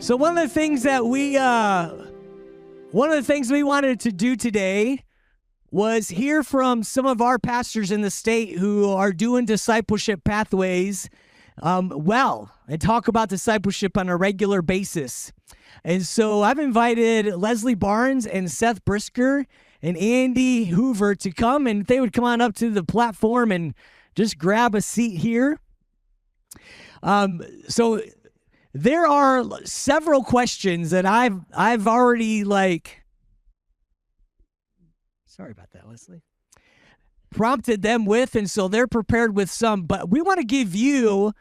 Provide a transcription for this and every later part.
So one of the things we wanted to do today was hear from some of our pastors in the state who are doing discipleship pathways and talk about discipleship on a regular basis. And so I've invited Leslie Barnes and Seth Brisker and Andy Hoover to come, and they would come on up to the platform and just grab a seat here. So there are several questions that I've already sorry about that, Leslie, prompted them with, and so they're prepared with some, but we want to give you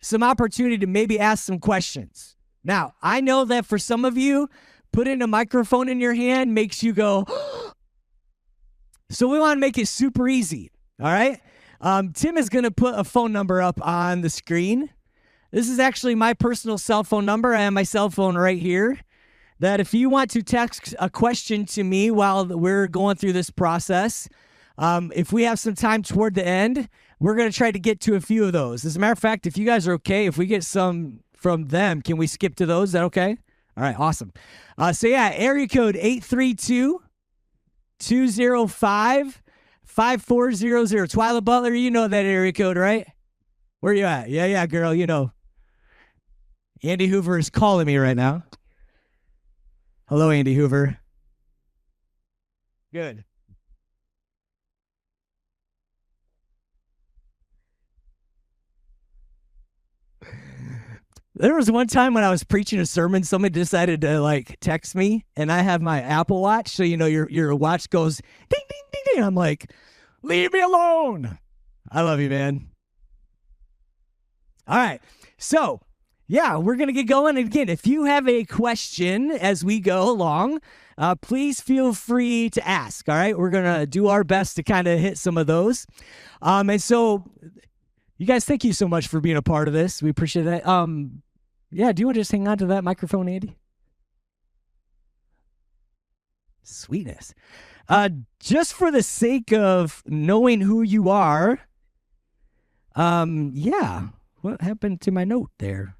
some opportunity to maybe ask some questions. Now, I know that for some of you, putting a microphone in your hand makes you go, so we want to make it super easy, all right? Tim is going to put a phone number up on the screen. This is actually my personal cell phone number. I have my cell phone right here. That if you want to text a question to me while we're going through this process, if we have some time toward the end, we're going to try to get to a few of those. As a matter of fact, if you guys are okay, if we get some from them, can we skip to those? Is that okay? All right, awesome. Area code 832-205-5400. Twyla Butler, you know that area code, right? Where you at? Yeah, girl, you know. Andy Hoover is calling me right now. Hello, Andy Hoover. Good. There was one time when I was preaching a sermon, somebody decided to text me, and I have my Apple Watch, so your watch goes ding, ding, ding, ding. I'm like, leave me alone. I love you, man. All right, so yeah, we're going to get going. And again, if you have a question as we go along, please feel free to ask, all right? We're going to do our best to kind of hit some of those. And so, you guys, thank you so much for being a part of this. We appreciate that. Yeah, do you want to just hang on to that microphone, Andy? Sweetness. Just for the sake of knowing who you are, yeah, what happened to my note there?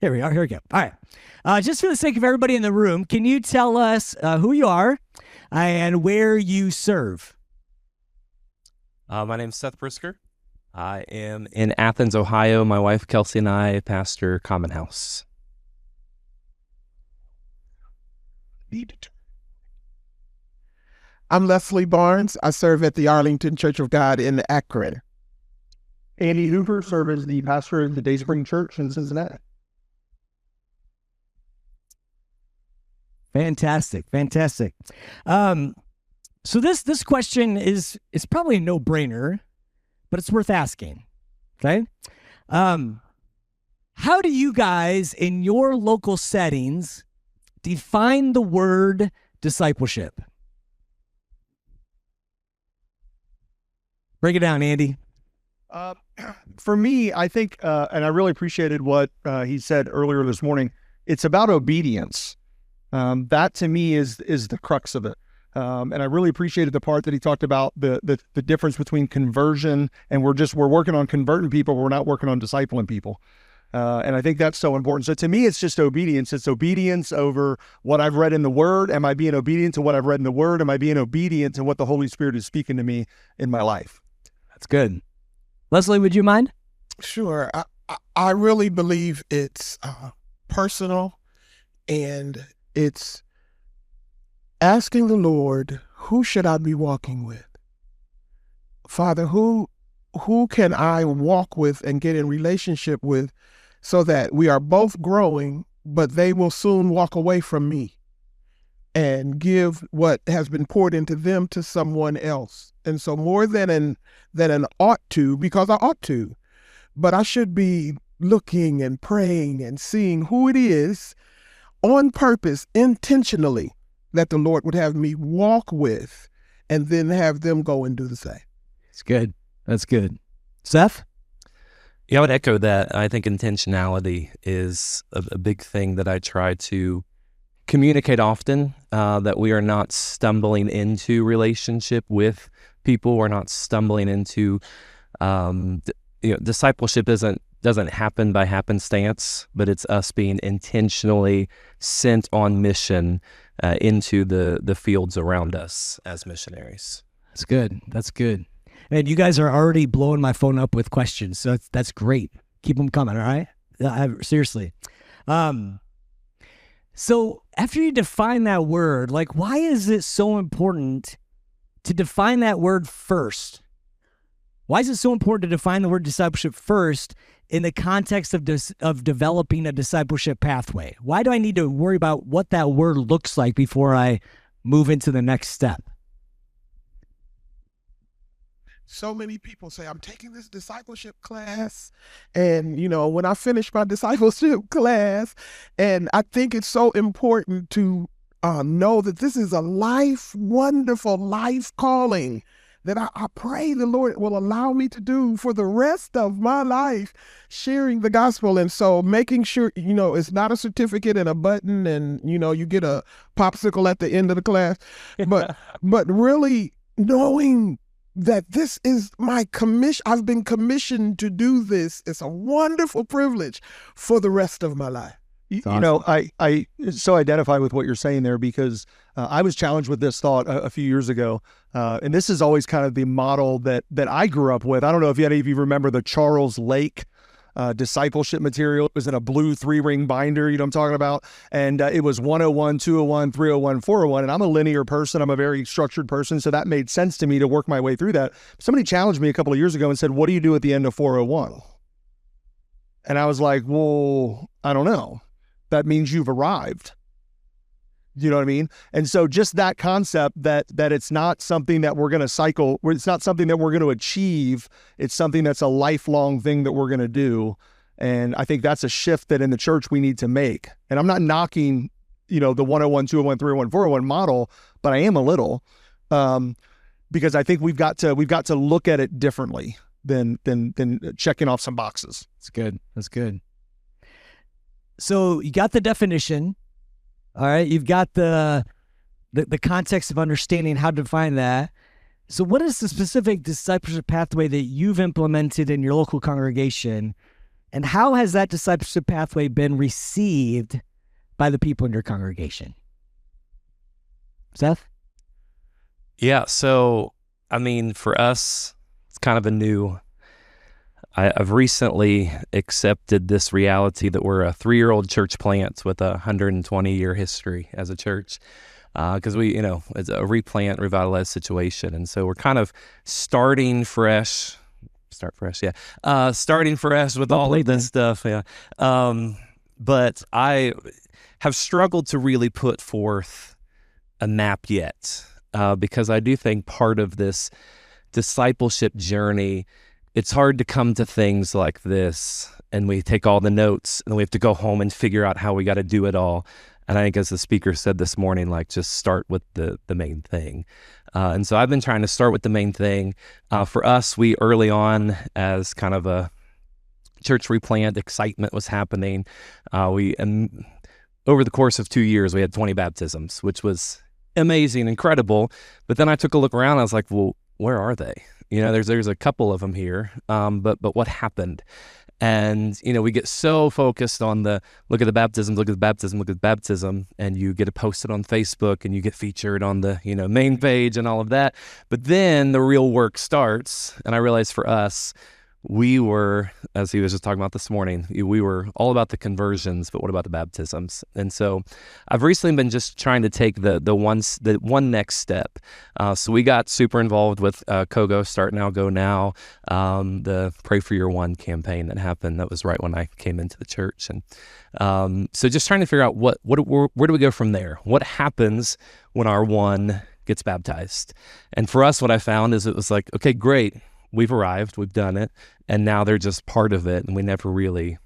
Here we are. Here we go. All right. Just for the sake of everybody in the room, can you tell us who you are and where you serve? My name's Seth Brisker. I am in Athens, Ohio. My wife, Kelsey, and I pastor Common House. I'm Leslie Barnes. I serve at the Arlington Church of God in Akron. Andy Hoover serves as the pastor of the Dayspring Church in Cincinnati. Fantastic. So this question is probably a no-brainer, but it's worth asking. Okay, how do you guys in your local settings define the word discipleship? Break it down, Andy. For me, I think, and I really appreciated what he said earlier this morning. It's about obedience. That to me is the crux of it. And I really appreciated the part that he talked about the difference between conversion and we're working on converting people. We're not working on discipling people. And I think that's so important. So to me, it's just obedience. It's obedience over what I've read in the Word. Am I being obedient to what I've read in the Word? Am I being obedient to what the Holy Spirit is speaking to me in my life? That's good. Leslie, would you mind? Sure. I really believe it's personal, and it's asking the Lord, who should I be walking with? Father, who can I walk with and get in relationship with so that we are both growing, but they will soon walk away from me and give what has been poured into them to someone else. And so more than an ought to, because I ought to, but I should be looking and praying and seeing who it is on purpose, intentionally, that the Lord would have me walk with, and then have them go and do the same. It's good. That's good. Seth? Yeah, I would echo that. I think intentionality is a big thing that I try to communicate often, that we are not stumbling into relationship with people. We're not stumbling into, discipleship isn't doesn't happen by happenstance, but it's us being intentionally sent on mission into the fields around us as missionaries. That's good. That's good. And you guys are already blowing my phone up with questions, so that's great. Keep them coming, all right? Seriously. So after you define that word, like, why is it so important to define that word first? Why is it so important to define the word discipleship first in the context of developing a discipleship pathway? Why do I need to worry about what that word looks like before I move into the next step? So many people say, I'm taking this discipleship class. And, when I finish my discipleship class, and I think it's so important to know that this is a wonderful life calling that I pray the Lord will allow me to do for the rest of my life, sharing the gospel. And so making sure, it's not a certificate and a button and, you get a popsicle at the end of the class, but really knowing that this is my commission. I've been commissioned to do this. It's a wonderful privilege for the rest of my life. I so identify with what you're saying there because I was challenged with this thought a few years ago. And this is always kind of the model that I grew up with. I don't know if any of you remember the Charles Lake discipleship material. It was in a blue 3-ring binder, you know what I'm talking about? And it was 101, 201, 301, 401. And I'm a linear person. I'm a very structured person. So that made sense to me to work my way through that. Somebody challenged me a couple of years ago and said, what do you do at the end of 401? And I was like, well, I don't know. That means you've arrived. You know what I mean? And so just that concept that it's not something that we're going to cycle, it's not something that we're going to achieve. It's something that's a lifelong thing that we're going to do. And I think that's a shift that in the church we need to make. And I'm not knocking, the 101, 201, 301, 401 model, but I am a little, because I think we've got to look at it differently than checking off some boxes. That's good. That's good. So you got the definition, all right? You've got the context of understanding how to define that. So what is the specific discipleship pathway that you've implemented in your local congregation, and how has that discipleship pathway been received by the people in your congregation? Seth? Yeah, so, for us, it's kind of a new... I've recently accepted this reality that we're a 3-year-old church plant with a 120-year history as a church, because it's a replant, revitalized situation. And so we're kind of starting fresh with all of this stuff. Yeah. But I have struggled to really put forth a map yet, because I do think part of this discipleship journey, it's hard to come to things like this and we take all the notes and we have to go home and figure out how we got to do it all. And I think as the speaker said this morning, just start with the main thing. And so I've been trying to start with the main thing. For us, we early on, as kind of a church replant, excitement was happening. Over the course of 2 years, we had 20 baptisms, which was amazing, incredible. But then I took a look around and I was like, well, where are they? There's a couple of them here, but what happened? And, we get so focused on look at the baptism, and you get it posted on Facebook and you get featured on the, main page and all of that. But then the real work starts. And I realized for us, we were, as he was just talking about this morning, we were all about the conversions, but what about the baptisms? And so I've recently been just trying to take the one next step. So we got super involved with Kogo, Start Now, Go Now, the Pray for Your One campaign that happened. That was right when I came into the church. And so just trying to figure out where do we go from there? What happens when our one gets baptized? And for us, what I found is it was like, okay, great. We've arrived, we've done it, and now they're just part of it, and we never really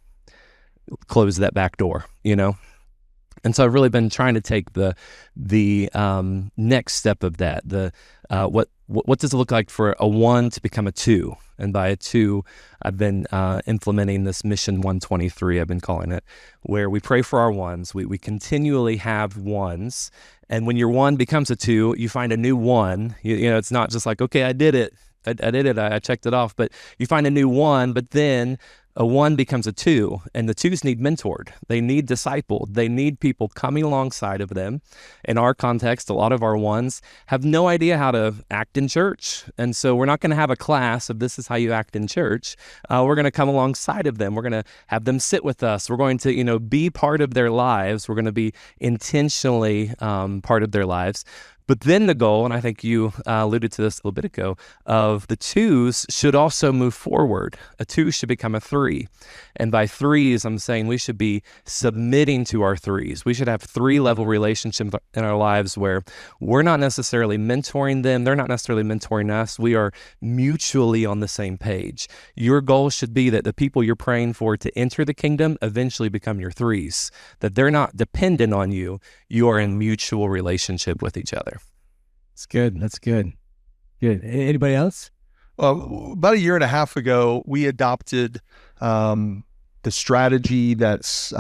close that back door, And so I've really been trying to take the next step of that. What does it look like for a 1 to become a 2? And by a 2, I've been implementing this Mission 123, I've been calling it, where we pray for our 1s. We continually have 1s, and when your 1 becomes a 2, you find a new 1. It's not just like, okay, I did it. I did it. I checked it off. But you find a new 1, but then a one becomes a two, and the twos need mentored. They need discipled. They need people coming alongside of them. In our context, a lot of our ones have no idea how to act in church. And so we're not going to have a class of this is how you act in church. We're going to come alongside of them. We're going to have them sit with us. We're going to, be part of their lives. We're going to be intentionally part of their lives. But then the goal, and I think you alluded to this a little bit ago, of the twos should also move forward. A two should become a three. And by threes, I'm saying we should be submitting to our threes. We should have three-level relationships in our lives where we're not necessarily mentoring them. They're not necessarily mentoring us. We are mutually on the same page. Your goal should be that the people you're praying for to enter the kingdom eventually become your threes, that they're not dependent on you. You are in mutual relationship with each other. That's good. That's good. Good. Anybody else? Well, about a year and a half ago, we adopted the strategy that's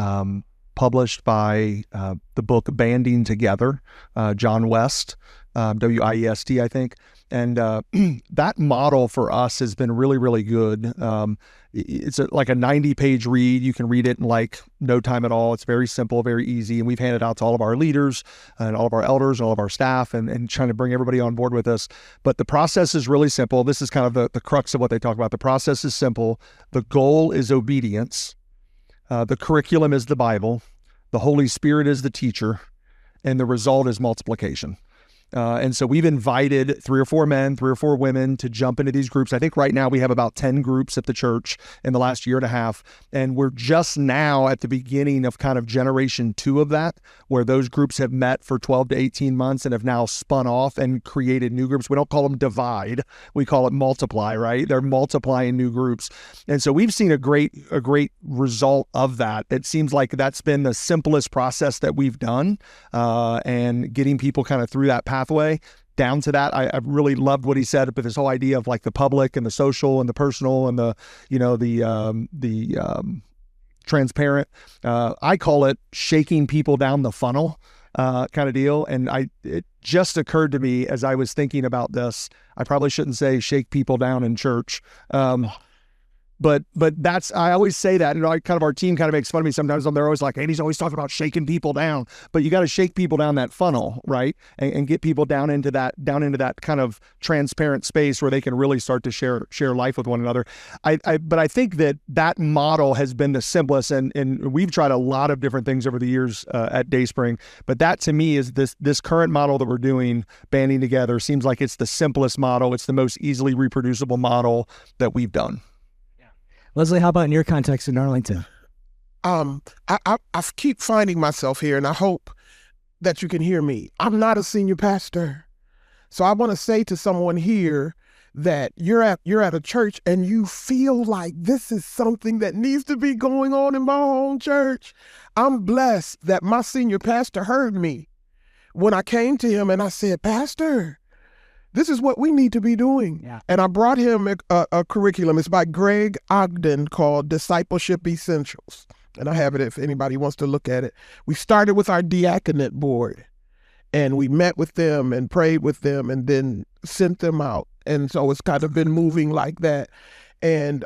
published by the book Banding Together, John West, W-I-E-S-T, I think. And that model for us has been really, really good. It's like a 90-page read. You can read it in like no time at all. It's very simple, very easy. And we've handed out to all of our leaders and all of our elders and all of our staff and trying to bring everybody on board with us. But the process is really simple. This is kind of the crux of what they talk about. The process is simple. The goal is obedience. The curriculum is the Bible. The Holy Spirit is the teacher. And the result is multiplication. And so we've invited 3 or 4 men, 3 or 4 women to jump into these groups. I think right now we have about 10 groups at the church in the last year and a half. And we're just now at the beginning of kind of generation 2 of that, where those groups have met for 12 to 18 months and have now spun off and created new groups. We don't call them divide. We call it multiply, right? They're multiplying new groups. And so we've seen a great result of that. It seems like that's been the simplest process that we've done, and getting people kind of through that pathway down to that. I really loved what he said about this whole idea of like the public and the social and the personal and the transparent. I call it shaking people down the funnel kind of deal. And it just occurred to me as I was thinking about this, I probably shouldn't say shake people down in church. But that's, I always say that, our team kind of makes fun of me sometimes. They're always like, Andy's always talking about shaking people down, but you got to shake people down that funnel, right? And get people down into that kind of transparent space where they can really start to share life with one another. But I think that model has been the simplest, and we've tried a lot of different things over the years at Dayspring, but that to me is this current model that we're doing, Banding Together, seems like it's the simplest model. It's the most easily reproducible model that we've done. Leslie, how about in your context in Arlington? I keep finding myself here, and I hope that you can hear me. I'm not a senior pastor. So I want to say to someone here that you're at a church and you feel like this is something that needs to be going on in my home church. I'm blessed that my senior pastor heard me when I came to him and I said, Pastor, this is what we need to be doing. Yeah. And I brought him a curriculum. It's by Greg Ogden called Discipleship Essentials. And I have it if anybody wants to look at it. We started with our diaconate board, and we met with them and prayed with them and then sent them out. And so it's kind of been moving like that. And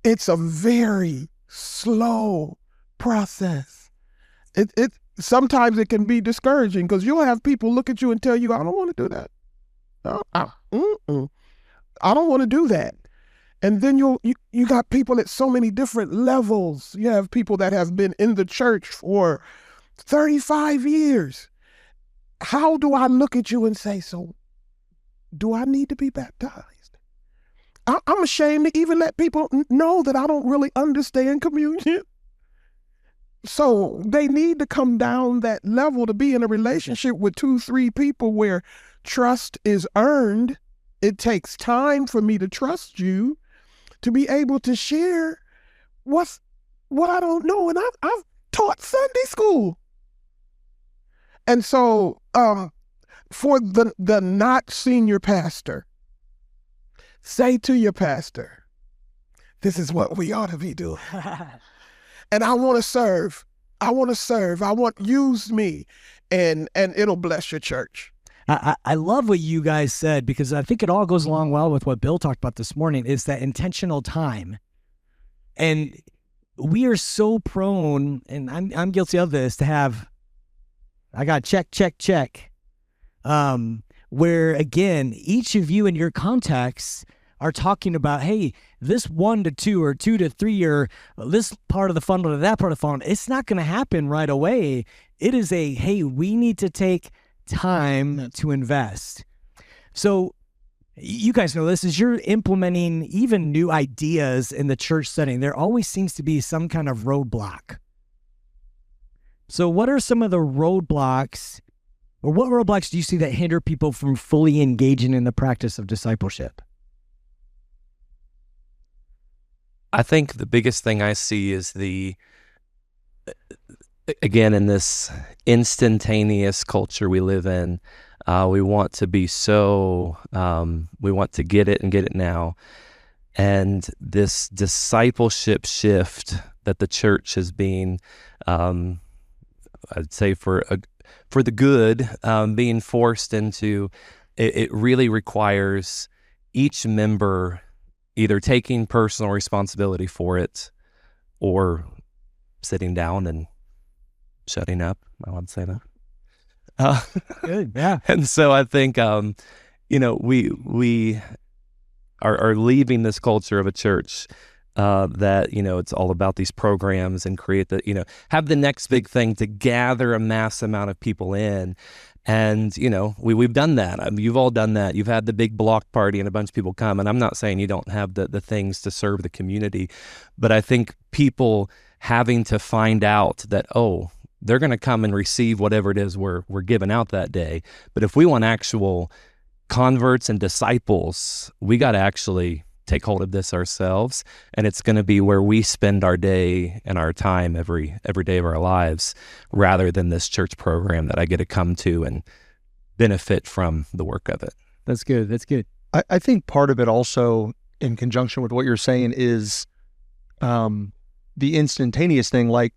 it's a very slow process. Sometimes it can be discouraging because you'll have people look at you and tell you, I don't want to do that. I don't want to do that. And then you got people at so many different levels. You have people that have been in the church for 35 years. How do I look at you and say, so do I need to be baptized? I'm ashamed to even let people know that I don't really understand communion. So they need to come down that level to be in a relationship with 2-3 people where trust is earned. It takes time for me to trust you to be able to share what I don't know. And I've taught Sunday school. And so for the not senior pastor, say to your pastor, this is what we ought to be doing. And I want to serve. Use me, and it'll bless your church. I love what you guys said, because I think it all goes along well with what Bill talked about this morning, is that intentional time. And we are so prone, and I'm guilty of this, to have, I got check. Where again, each of you in your context are talking about, hey, this 1 to 2 or 2 to 3 or this part of the funnel to that part of the funnel, it's not going to happen right away. It is hey, we need to take time to invest. So you guys know this, as you're implementing even new ideas in the church setting, there always seems to be some kind of roadblock. So what are some of the roadblocks, or what roadblocks do you see that hinder people from fully engaging in the practice of discipleship? I think the biggest thing I see is again, in this instantaneous culture we live in, we want to be we want to get it and get it now. And this discipleship shift that the church has been, I'd say for the good, being forced into, it really requires each member either taking personal responsibility for it or sitting down and shutting up. I want to say that. Good, yeah. And so I think, we are leaving this culture of a church that, it's all about these programs and create have the next big thing to gather a mass amount of people in. And, we've done that. I mean, you've all done that. You've had the big block party and a bunch of people come. And I'm not saying you don't have the things to serve the community, but I think people having to find out that, they're going to come and receive whatever it is we're giving out that day. But if we want actual converts and disciples, we got to actually take hold of this ourselves. And it's going to be where we spend our day and our time every day of our lives, rather than this church program that I get to come to and benefit from the work of it. That's good. That's good. I think part of it also, in conjunction with what you're saying, is the instantaneous thing. Like,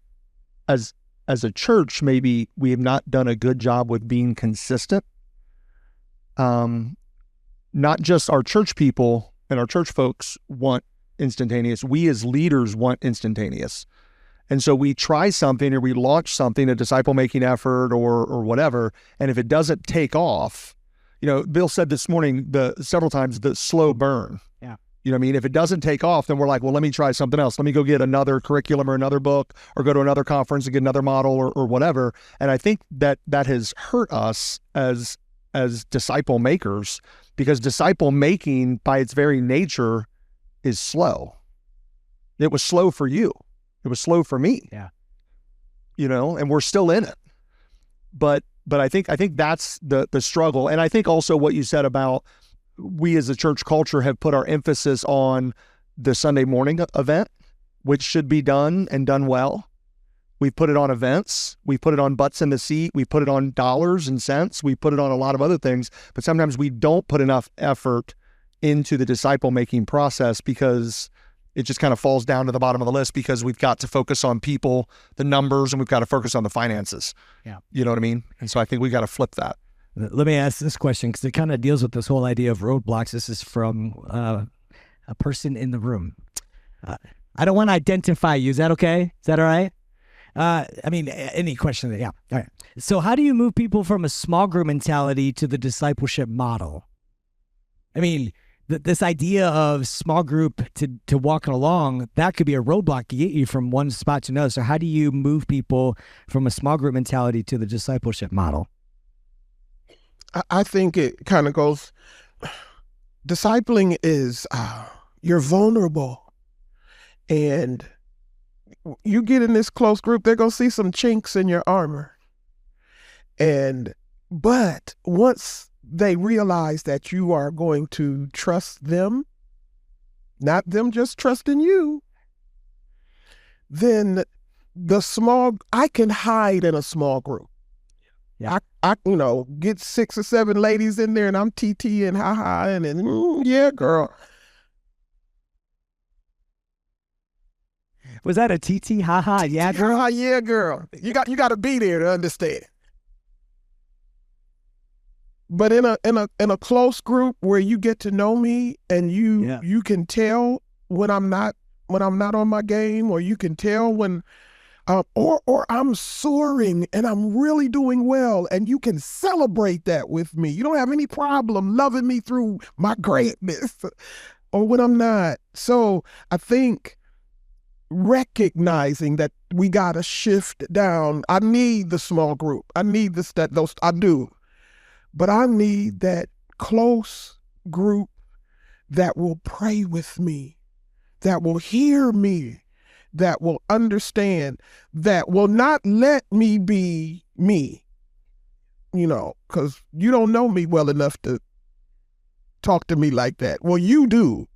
as a church, maybe we have not done a good job with being consistent. Not just our church people and our church folks want instantaneous. We as leaders want instantaneous. And so we try something, or we launch something, a disciple-making effort or whatever, and if it doesn't take off, Bill said this morning several times, the slow burn. Yeah. You know what I mean? If it doesn't take off, then we're like, well, let me try something else. Let me go get another curriculum or another book, or go to another conference and get another model or whatever. And I think that has hurt us as disciple makers, because disciple making by its very nature is slow. It was slow for you. It was slow for me. Yeah. And we're still in it. But I think that's the struggle. And I think also what you said about, we as a church culture have put our emphasis on the Sunday morning event, which should be done and done well. We've put it on events. We put it on butts in the seat. We put it on dollars and cents. We put it on a lot of other things. But sometimes we don't put enough effort into the disciple-making process, because it just kind of falls down to the bottom of the list, because we've got to focus on people, the numbers, and we've got to focus on the finances. Yeah. You know what I mean? And so I think we got to flip that. Let me ask this question, because it kind of deals with this whole idea of roadblocks. This is from a person in the room. I don't want to identify you. Is that okay? Is that all right? Any question? Yeah. All right. So how do you move people from a small group mentality to the discipleship model? This idea of small group to walking along, that could be a roadblock to get you from one spot to another. So how do you move people from a small group mentality to the discipleship model? I think it kind of goes, discipling is, you're vulnerable, and you get in this close group, they're going to see some chinks in your armor. But once they realize that you are going to trust them, not them just trusting you, then I can hide in a small group. Yeah. I get 6 or 7 ladies in there, and I'm TT and ha-ha and yeah, girl. Was that a TT? Ha-ha, yeah, girl? Ha-ha, yeah, girl. You got to be there to understand. But in a close group where you get to know me, and you can tell when I'm not when I'm not on my game, or you can tell when or I'm soaring and I'm really doing well, and you can celebrate that with me. You don't have any problem loving me through my greatness, or when I'm not. So I think recognizing that we got to shift down. I need the small group. I need those, I do. But I need that close group that will pray with me, that will hear me, that will understand, that will not let me be me, because you don't know me well enough to talk to me like that. Well, you do.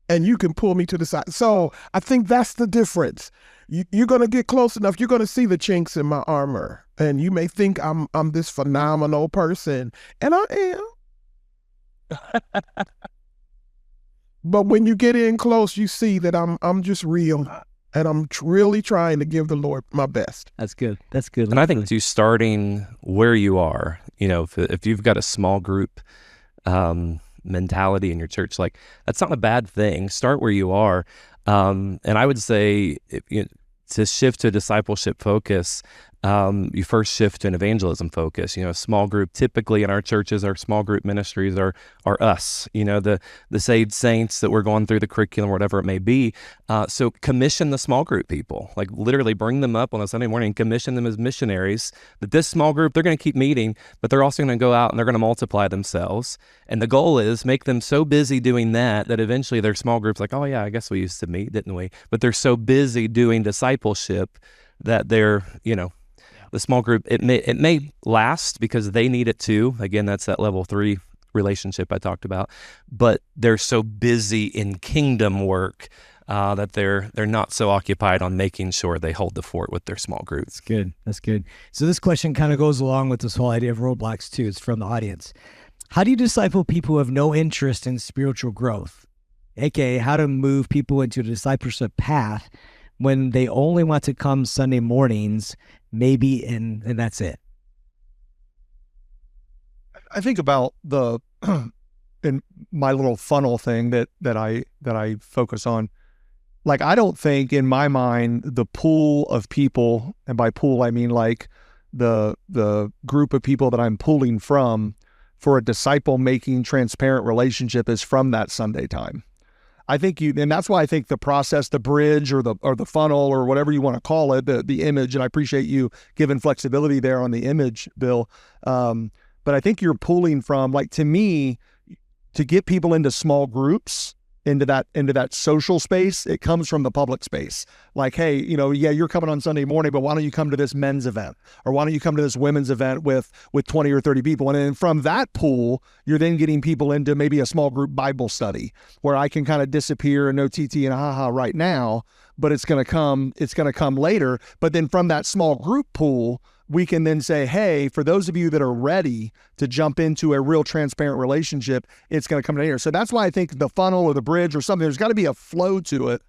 And you can pull me to the side. So I think that's the difference. You're going to get close enough, you're going to see the chinks in my armor. And you may think I'm this phenomenal person, and I am. But when you get in close, you see that I'm just real, and I'm really trying to give the Lord my best. That's good. That's good. And I think too, starting where you are, if you've got a small group mentality in your church, like, that's not a bad thing. Start where you are. And I would say to shift to a discipleship focus, you first shift to an evangelism focus. A small group, typically in our churches, our small group ministries are us, the saved saints that we're going through the curriculum, whatever it may be. So commission the small group people, like literally bring them up on a Sunday morning, commission them as missionaries, that this small group, they're going to keep meeting, but they're also going to go out and they're going to multiply themselves. And the goal is make them so busy doing that eventually their small group's like, oh yeah, I guess we used to meet, didn't we? But they're so busy doing discipleship that they're, the small group, it may last because they need it too. Again, that's that level 3 relationship I talked about. But they're so busy in kingdom work that they're not so occupied on making sure they hold the fort with their small group. That's good. That's good. So this question kind of goes along with this whole idea of roadblocks too. It's from the audience. How do you disciple people who have no interest in spiritual growth? AKA, how to move people into a discipleship path when they only want to come Sunday mornings, maybe, and that's it? I think about in my little funnel thing that I focus on. Like, I don't think in my mind the pool of people, and by pool I mean like the group of people that I'm pulling from for a disciple-making, transparent relationship is from that Sunday time. I think and that's why I think the process, the bridge or the funnel or whatever you want to call it, the image, and I appreciate you giving flexibility there on the image, Bill. But I think you're pulling from, like, to me, to get people into small groups, into that social space, it comes from the public space. Like, hey, you're coming on Sunday morning, but why don't you come to this men's event? Or why don't you come to this women's event with 20 or 30 people? And then from that pool, you're then getting people into maybe a small group Bible study where I can kind of disappear and no TT and haha right now, but it's going to come later. But then from that small group pool, we can then say, hey, for those of you that are ready to jump into a real transparent relationship, it's going to come later. So that's why I think the funnel or the bridge or something, there's got to be a flow to it.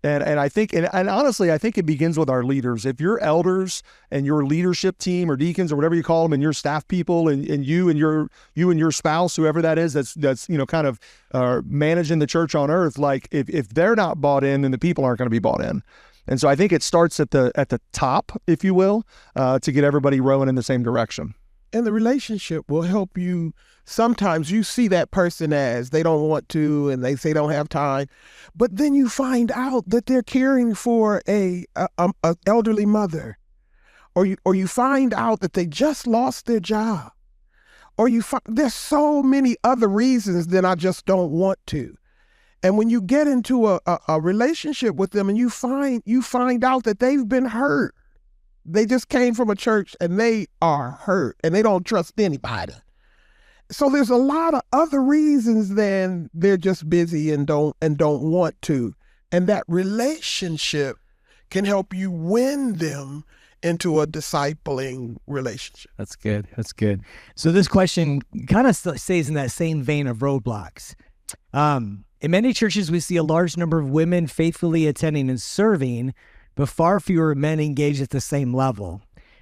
And I think, and honestly, I think it begins with our leaders. If your elders and your leadership team or deacons or whatever you call them, and your staff people and you and your spouse, whoever that is, that's kind of managing the church on earth, like if they're not bought in, then the people aren't going to be bought in. And so I think it starts at the top, if you will, to get everybody rowing in the same direction. And the relationship will help you. Sometimes you see that person as they don't want to, and they say don't have time, but then you find out that they're caring for a elderly mother, or you find out that they just lost their job, or there's so many other reasons than I just don't want to. And when you get into a relationship with them and you find out that they've been hurt, they just came from a church and they are hurt and they don't trust anybody. So there's a lot of other reasons than they're just busy and don't want to. And that relationship can help you win them into a discipling relationship. That's good. That's good. So this question kind of stays in that same vein of roadblocks. In many churches, we see a large number of women faithfully attending and serving, but far fewer men engaged at the same level.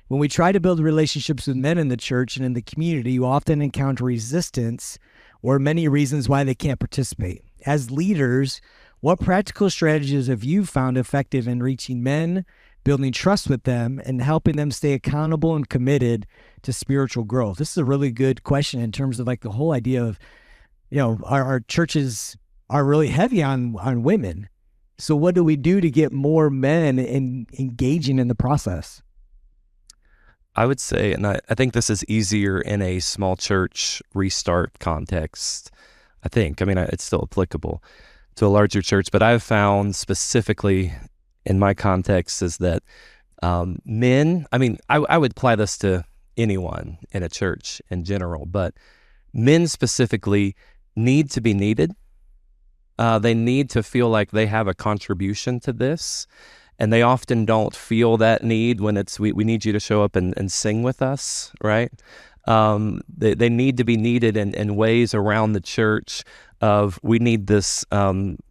When we try to build relationships with men in the church and in the community, you often encounter resistance or many reasons why they can't participate. As leaders, What practical strategies have you found effective in reaching men, building trust with them, and helping them stay accountable and committed to spiritual growth? This is a really good question in terms of like the whole idea of, our churches are really heavy on women. So what do we do to get more men engaging in the process? I would say, and I think this is easier in a small church restart context. It's still applicable to a larger church, but I've found specifically in my context is that men, I would apply this to anyone in a church in general, but men specifically need to be needed. They need to feel like they have a contribution to this. And they often don't feel that need when it's, we need you to show up and sing with us, right? They need to be needed in ways around the church of, we need this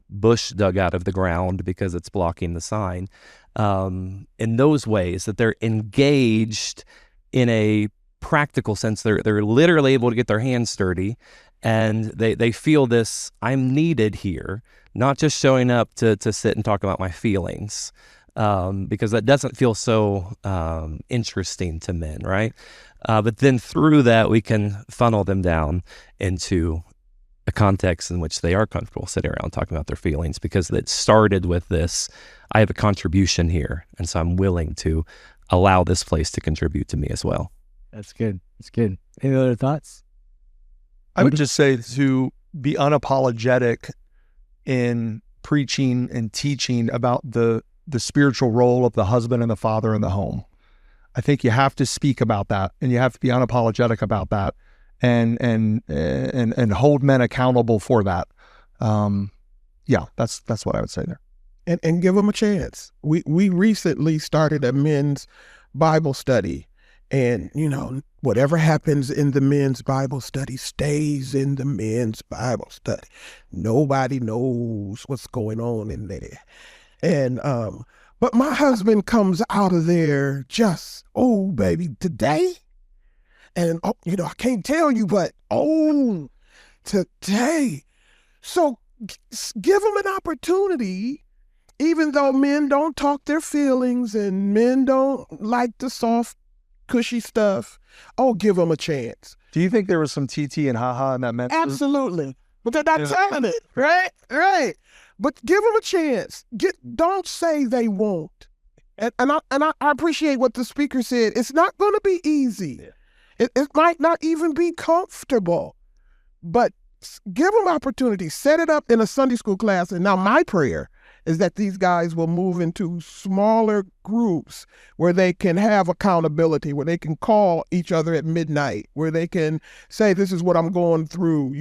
bush dug out of the ground because it's blocking the sign. In those ways that they're engaged in a practical sense, they're literally able to get their hands dirty, and they feel this, I'm needed here, not just showing up to sit and talk about my feelings. Because that doesn't feel so interesting to men, right? But then through that, we can funnel them down into a context in which they are comfortable sitting around talking about their feelings, because it started with this, I have a contribution here, and so I'm willing to allow this place to contribute to me as well. That's good. That's good. Any other thoughts? I would just say to be unapologetic in preaching and teaching about the spiritual role of the husband and the father in the home. I think you have to speak about that, and you have to be unapologetic about that, and hold men accountable for that. That's what I would say there. And give them a chance. We recently started a men's Bible study, and whatever happens in the men's Bible study stays in the men's Bible study. Nobody knows what's going on in there. And but my husband comes out of there just, oh baby, today, and I can't tell you, but today. So give them an opportunity, even though men don't talk their feelings and men don't like the soft, cushy stuff. Give them a chance. Do you think there was some TT and haha in that message? Absolutely, but they're not telling it, right? Right. But give them a chance. Don't say they won't. And I appreciate what the speaker said. It's not going to be easy. Yeah. It might not even be comfortable. But give them opportunity. Set it up in a Sunday school class. And now my prayer is that these guys will move into smaller groups where they can have accountability, where they can call each other at midnight, where they can say, this is what I'm going through.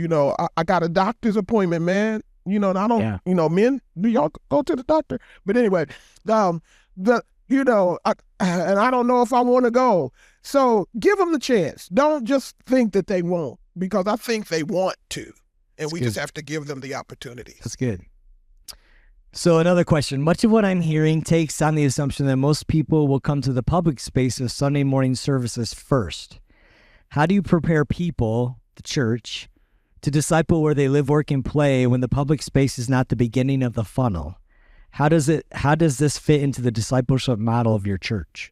I got a doctor's appointment, man. And I don't, men, do y'all go to the doctor? But anyway, and I don't know if I want to go. So give them the chance. Don't just think that they won't, because I think they want to. And we just have to give them the opportunity. That's good. So another question. Much of what I'm hearing takes on the assumption that most people will come to the public space of Sunday morning services first. How do you prepare people, the church, to disciple where they live, work, and play when the public space is not the beginning of the funnel? How does this fit into the discipleship model of your church?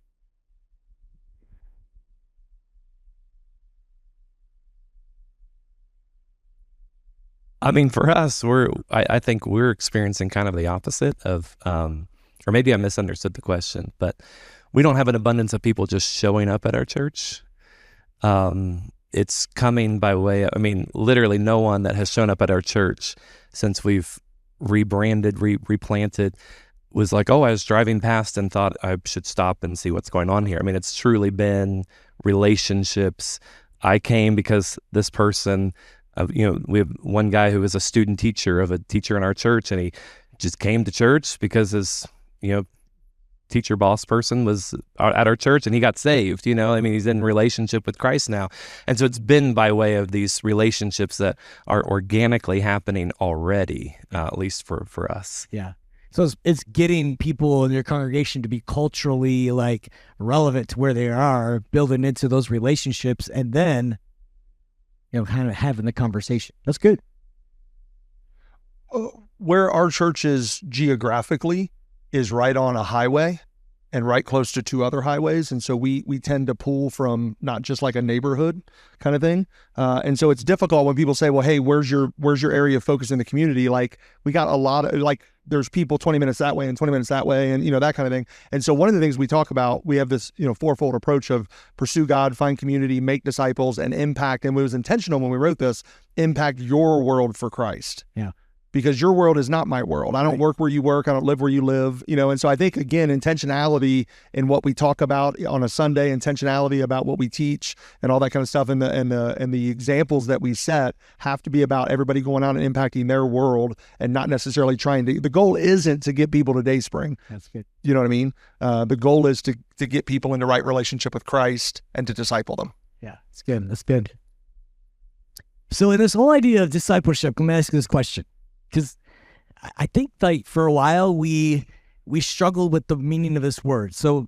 For us, I think we're experiencing kind of the opposite of, or maybe I misunderstood the question, but we don't have an abundance of people just showing up at our church. It's coming by way of, literally no one that has shown up at our church since we've rebranded, replanted, was like, I was driving past and thought I should stop and see what's going on here. It's truly been relationships. I came because this person, we have one guy who was a student teacher of a teacher in our church, and he just came to church because his, teacher boss person was at our church and he got saved. He's in relationship with Christ now. And so it's been by way of these relationships that are organically happening already, at least for us. Yeah. So it's getting people in your congregation to be culturally relevant to where they are, building into those relationships, and then, kind of having the conversation. That's good. where our church is geographically is right on a highway and right close to two other highways. And so we tend to pull from not just like a neighborhood kind of thing. And so it's difficult when people say, well, hey, where's your area of focus in the community? Like we got a lot of like, there's people 20 minutes that way and 20 minutes that way and, that kind of thing. And so one of the things we talk about, we have this, fourfold approach of pursue God, find community, make disciples, and impact. And it was intentional when we wrote this, impact your world for Christ. Yeah. Because your world is not my world. I don't work where you work. I don't live where you live, and so I think, again, intentionality in what we talk about on a Sunday, intentionality about what we teach and all that kind of stuff, and the examples that we set have to be about everybody going out and impacting their world and not necessarily trying to, the goal isn't to get people to Dayspring. That's good. You know what I mean? The goal is to get people into right relationship with Christ and to disciple them. Yeah, it's good. That's good. So in this whole idea of discipleship, let me ask you this question. Because I think like for a while we struggled with the meaning of this word. So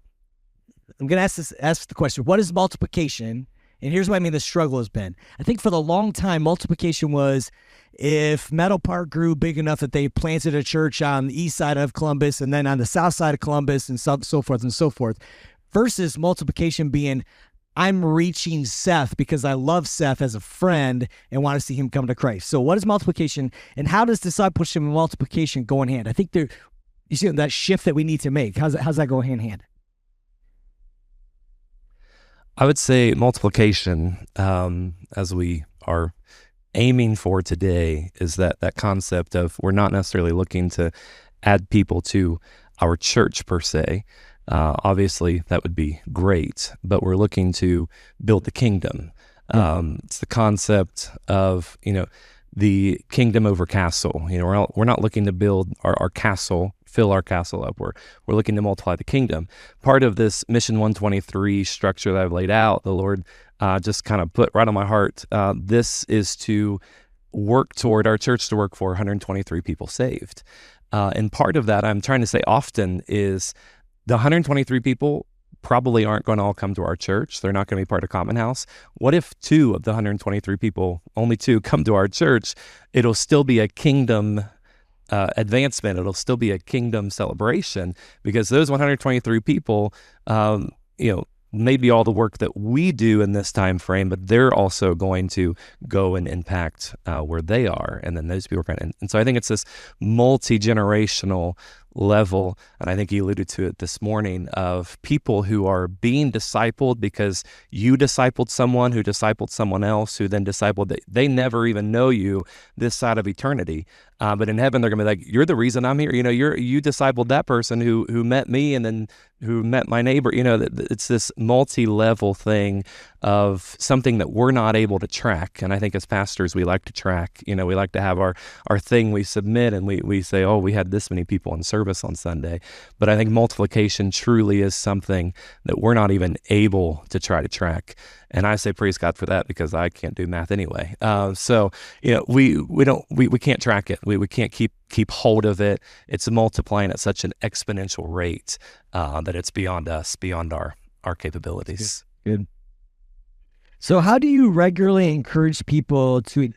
I'm going to ask the question, what is multiplication? And here's what I mean the struggle has been. I think for the long time, multiplication was if Meadow Park grew big enough that they planted a church on the east side of Columbus and then on the south side of Columbus and so forth and so forth, versus multiplication being I'm reaching Seth because I love Seth as a friend and want to see him come to Christ. So what is multiplication and how does discipleship and multiplication go in hand? I think you see that shift that we need to make. How's that go hand in hand? I would say multiplication, as we are aiming for today, is that concept of we're not necessarily looking to add people to our church per se. Obviously, that would be great, but we're looking to build the kingdom. It's the concept of, the kingdom over castle. We're not looking to build our castle, fill our castle up. We're looking to multiply the kingdom. Part of this Mission 123 structure that I've laid out, the Lord just kind of put right on my heart. This is to work toward our church to work for 123 people saved. And part of that, I'm trying to say often, is the 123 people probably aren't going to all come to our church. They're not going to be part of Common House. What if 2 of the 123 people, only 2, come to our church? It'll still be a kingdom advancement. It'll still be a kingdom celebration because those 123 people, maybe all the work that we do in this time frame, but they're also going to go and impact where they are, and then those people are going to. And so I think it's this multi-generational level, and I think you alluded to it this morning, of people who are being discipled because you discipled someone who discipled someone else who then discipled. They never even know you this side of eternity, but in heaven they're going to be like, you're the reason I'm here. You discipled that person who met me and then who met my neighbor. It's this multi-level thing of something that we're not able to track. And I think as pastors, we like to track. We like to have our thing we submit, and we say, oh, we had this many people in service on Sunday. But I think multiplication truly is something that we're not even able to try to track. And I say praise God for that because I can't do math anyway. So we can't track it. We can't keep hold of it. It's multiplying at such an exponential rate that it's beyond us, beyond our capabilities. Good. So how do you regularly encourage people to...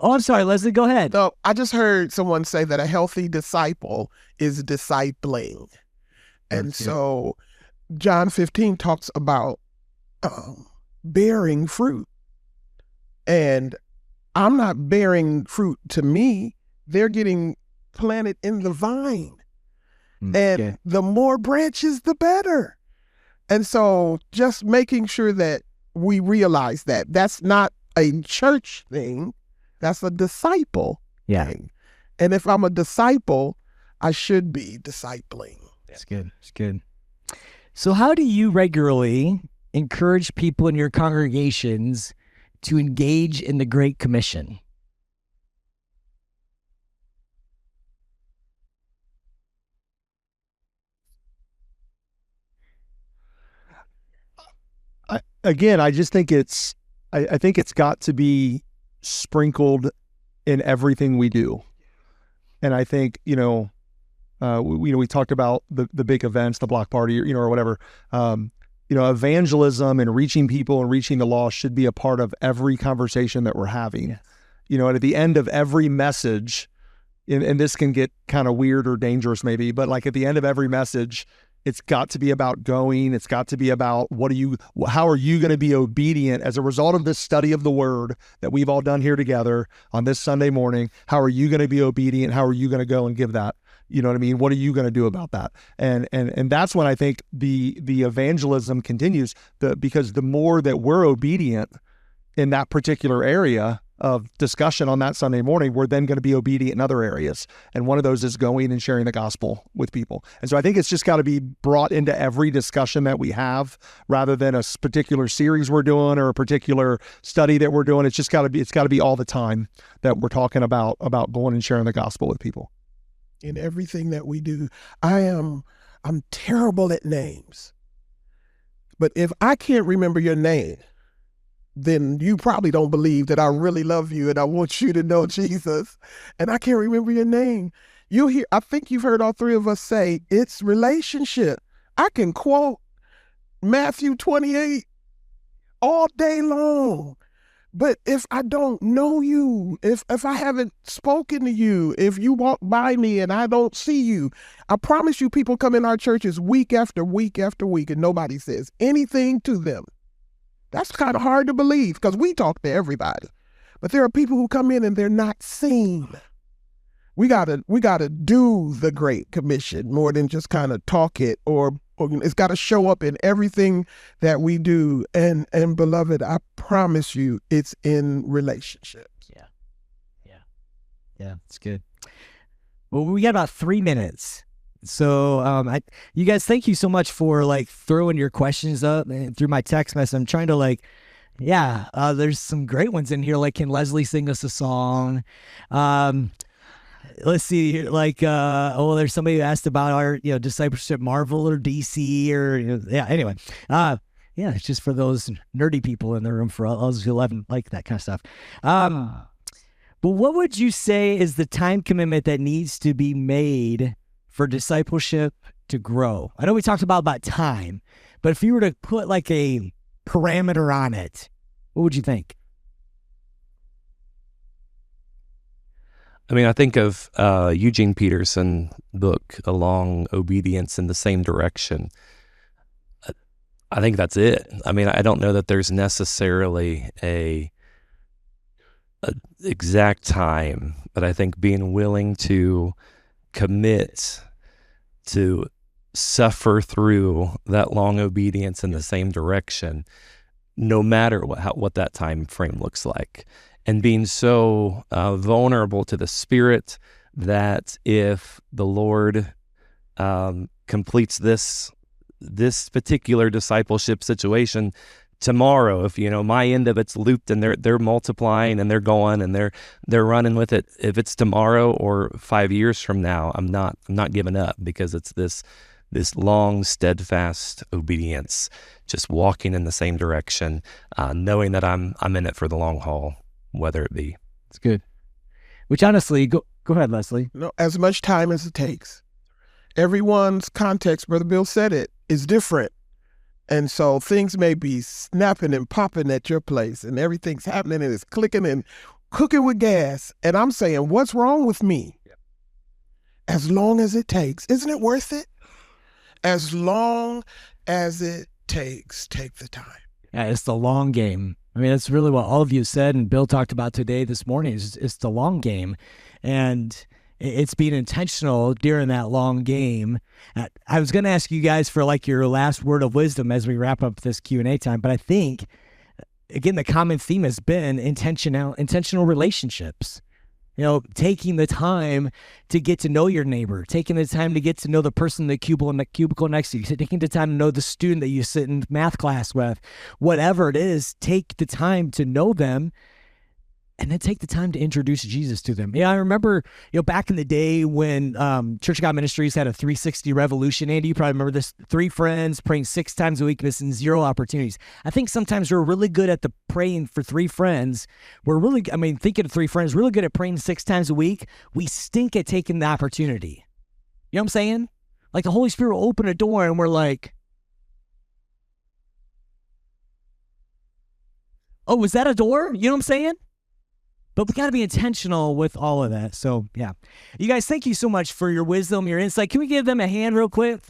Oh, I'm sorry, Leslie, go ahead. So I just heard someone say that a healthy disciple is discipling. And so John 15 talks about bearing fruit. And I'm not bearing fruit to me. They're getting planted in the vine. And the more branches, the better. And so just making sure that we realize that that's not a church thing. That's a disciple thing. And if I'm a disciple, I should be discipling. That's good. It's good. So how do you regularly encourage people in your congregations to engage in the Great Commission? I just think I think it's got to be sprinkled in everything we do. And I think, we talked about the big events, the block party, or whatever. Evangelism and reaching people and reaching the lost should be a part of every conversation that we're having. Yes. And at the end of every message, and this can get kind of weird or dangerous maybe, but like at the end of every message, it's got to be about going. It's got to be about how are you going to be obedient as a result of this study of the word that we've all done here together on this Sunday morning? How are you going to be obedient? How are you going to go and give that? You know what I mean? What are you going to do about that? And that's when I think the evangelism continues, because the more that we're obedient in that particular area of discussion on that Sunday morning, we're then going to be obedient in other areas. And one of those is going and sharing the gospel with people. And so I think it's just got to be brought into every discussion that we have, rather than a particular series we're doing or a particular study that we're doing. It's got to be all the time that we're talking about going and sharing the gospel with people. In everything that we do, I'm terrible at names. But if I can't remember your name, then you probably don't believe that I really love you and I want you to know Jesus. And I can't remember your name. I think you've heard all three of us say it's relationship. I can quote Matthew 28 all day long. But if I don't know you, if I haven't spoken to you, if you walk by me and I don't see you, I promise you people come in our churches week after week after week and nobody says anything to them. That's kind of hard to believe, because we talk to everybody. But there are people who come in and they're not seen. We gotta do the Great Commission more than just kind of talk it, or it's got to show up in everything that we do. And beloved, I promise you, it's in relationships. Yeah, it's good. Well, we got about 3 minutes. So you guys, thank you so much for like throwing your questions up and through my text message. I'm trying to there's some great ones in here. Like, can Leslie sing us a song? Let's see here. There's somebody who asked about our, discipleship Marvel or DC anyway. It's just for those nerdy people in the room, for us who like that kind of stuff. But what would you say is the time commitment that needs to be made for discipleship to grow? I know we talked about time, but if you were to put like a parameter on it, what would you think? I mean, I think of Eugene Peterson book, Along Obedience in the Same Direction. I think that's it. I mean, I don't know that there's necessarily a exact time, but I think being willing to commit to suffer through that long obedience in the same direction, no matter what that time frame looks like, and being so vulnerable to the Spirit that if the Lord completes this particular discipleship situation tomorrow, if my end of it's looped and they're multiplying and they're going and they're running with it, if it's tomorrow or 5 years from now, I'm not giving up, because it's this long, steadfast obedience, just walking in the same direction, knowing that I'm in it for the long haul, whether it be. It's good. Which honestly, go ahead, Leslie. No, as much time as it takes. Everyone's context, Brother Bill said it, is different. And so things may be snapping and popping at your place and everything's happening and it's clicking and cooking with gas. And I'm saying, what's wrong with me? As long as it takes. Isn't it worth it? As long as it takes, take the time. Yeah, it's the long game. I mean, that's really what all of you said and Bill talked about today, this morning, is it's the long game. And it's being intentional during that long game. I was going to ask you guys for like your last word of wisdom as we wrap up this Q&A time, but I think, again, the common theme has been intentional relationships. Taking the time to get to know your neighbor, taking the time to get to know the person in the cubicle next to you, taking the time to know the student that you sit in math class with, whatever it is, take the time to know them. And then take the time to introduce Jesus to them. Yeah, I remember, back in the day when Church of God Ministries had a 360 revolution. Andy, you probably remember this. 3 friends praying 6 times a week, missing 0 opportunities. I think sometimes we're really good at the praying for 3 friends. Thinking of 3 friends, really good at praying 6 times a week. We stink at taking the opportunity. You know what I'm saying? Like the Holy Spirit will open a door and we're like, oh, was that a door? You know what I'm saying? But we got to be intentional with all of that. So, yeah. You guys, thank you so much for your wisdom, your insight. Can we give them a hand real quick?